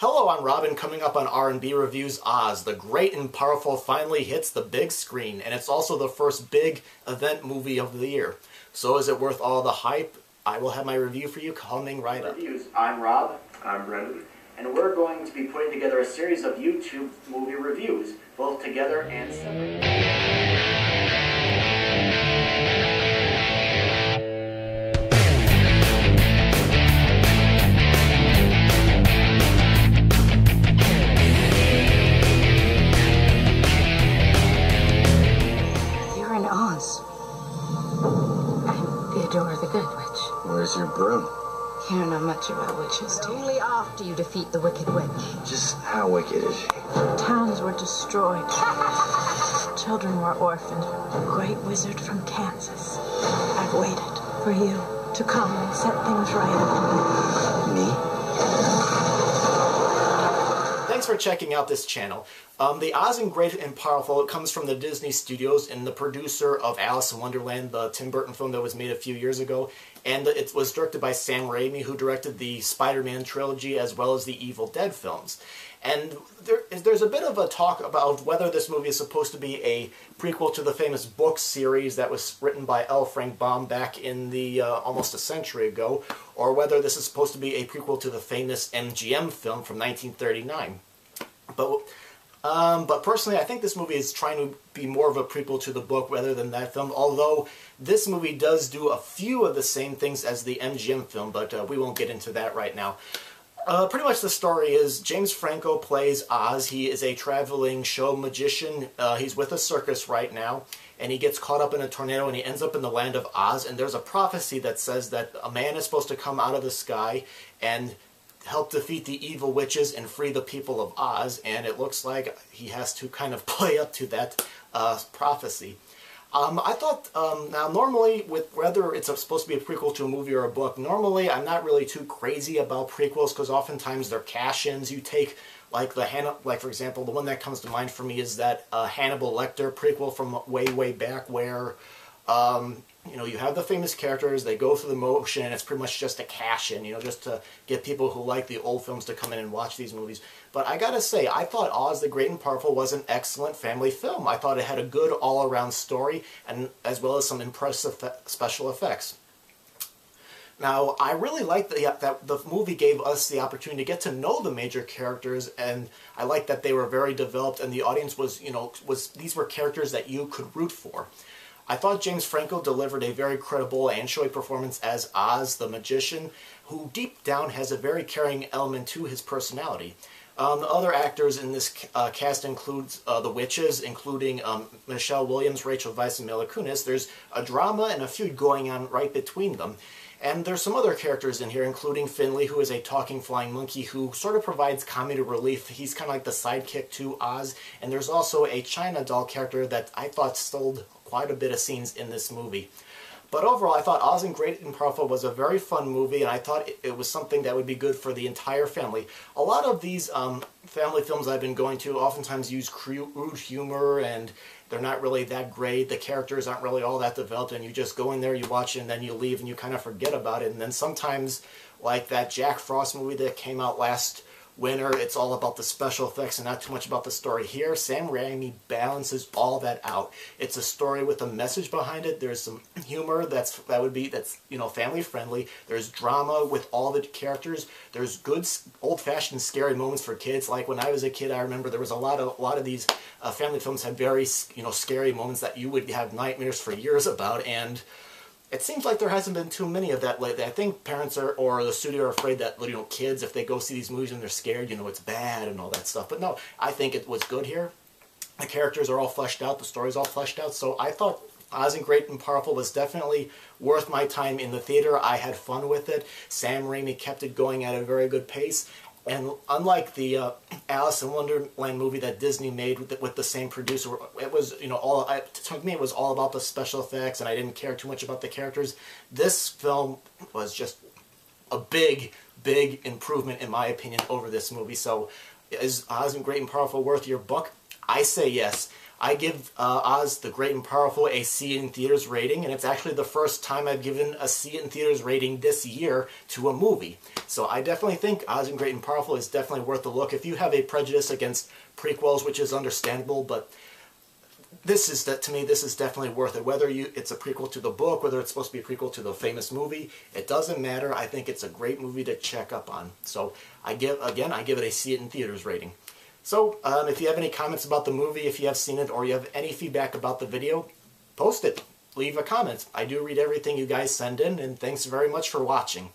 Hello, I'm Robin. Coming up on R&B Reviews, Oz, the Great and Powerful finally hits the big screen, and it's also the first big event movie of the year. So is it worth all the hype? I will have my review for you coming right up. I'm Rob. I'm Brendan. And we're going to be putting together a series of YouTube movie reviews, both together and separate. Theodore the Good Witch. Where's your broom? You don't know much about witches, do you? Only after you defeat the Wicked Witch. Just how wicked is she? Towns were destroyed. Children were orphaned. A great wizard from Kansas. I've waited for you to come and set things right. Me? Thanks for checking out this channel. The Oz and Great and Powerful comes from the Disney Studios and the producer of Alice in Wonderland, the Tim Burton film that was made a few years ago. And it was directed by Sam Raimi, who directed the Spider-Man trilogy as well as the Evil Dead films. And there's a bit of a talk about whether this movie is supposed to be a prequel to the famous book series that was written by L. Frank Baum back in the almost a century ago, or whether this is supposed to be a prequel to the famous MGM film from 1939. But personally, I think this movie is trying to be more of a prequel to the book rather than that film, although this movie does do a few of the same things as the MGM film, but we won't get into that right now. Pretty much the story is James Franco plays Oz. He is a traveling show magician. He's with a circus right now, and he gets caught up in a tornado, and he ends up in the land of Oz, and there's a prophecy that says that a man is supposed to come out of the sky and help defeat the evil witches and free the people of Oz, and it looks like he has to kind of play up to that prophecy. I thought, now normally, with whether it's supposed to be a prequel to a movie or a book, normally I'm not really too crazy about prequels because oftentimes they're cash-ins. You take, like, for example, the one that comes to mind for me is that Hannibal Lecter prequel from way back where, you know, you have the famous characters, they go through the motion, and it's pretty much just a cash-in, you know, just to get people who like the old films to come in and watch these movies. But I gotta say, I thought Oz the Great and Powerful was an excellent family film. I thought it had a good all-around story, and as well as some impressive special effects. Now, I really like that the movie gave us the opportunity to get to know the major characters, and I like that they were very developed, and the audience was, you know, these were characters that you could root for. I thought James Franco delivered a very credible and showy performance as Oz the magician, who deep down has a very caring element to his personality. The other actors in this cast includes the witches, including Michelle Williams, Rachel Weisz, and Mila Kunis. There's a drama and a feud going on right between them. And there's some other characters in here, including Finley, who is a talking flying monkey who sort of provides comedic relief. He's kind of like the sidekick to Oz. And there's also a China doll character that I thought stole quite a bit of scenes in this movie. But overall, I thought Oz and Great and Powerful was a very fun movie, and I thought it was something that would be good for the entire family. A lot of these family films I've been going to oftentimes use crude humor, and they're not really that great. The characters aren't really all that developed, and you just go in there, you watch it, and then you leave, and you kind of forget about it. And then sometimes, like that Jack Frost movie that came out last winter, it's all about the special effects and not too much about the story. Here, Sam Raimi balances all that out. It's a story with a message behind it. There's some humor that's you know, family friendly. There's drama with all the characters. There's good old-fashioned scary moments for kids. Like when I was a kid, I remember there was a lot of these family films had very, you know, scary moments that you would have nightmares for years about, and it seems like there hasn't been too many of that lately. I think parents or the studio are afraid that, you know, kids, if they go see these movies and they're scared, you know, it's bad and all that stuff. But no, I think it was good here. The characters are all fleshed out, the story's all fleshed out, so I thought Oz and Great and Powerful was definitely worth my time in the theater. I had fun with it. Sam Raimi kept it going at a very good pace. And unlike the Alice in Wonderland movie that Disney made with the same producer, it was, you know, to me it was all about the special effects, and I didn't care too much about the characters. This film was just a big improvement, in my opinion, over this movie. So is Oz and Great and Powerful worth your buck? I say yes. I give Oz the Great and Powerful a See It in Theaters rating, and it's actually the first time I've given a See It in Theaters rating this year to a movie. So I definitely think Oz and Great and Powerful is definitely worth a look. If you have a prejudice against prequels, which is understandable, but to me, this is definitely worth it. Whether it's a prequel to the book, whether it's supposed to be a prequel to the famous movie, it doesn't matter. I think it's a great movie to check up on. So I give it a See It in Theaters rating. So if you have any comments about the movie, if you have seen it, or you have any feedback about the video, post it. Leave a comment. I do read everything you guys send in, and thanks very much for watching.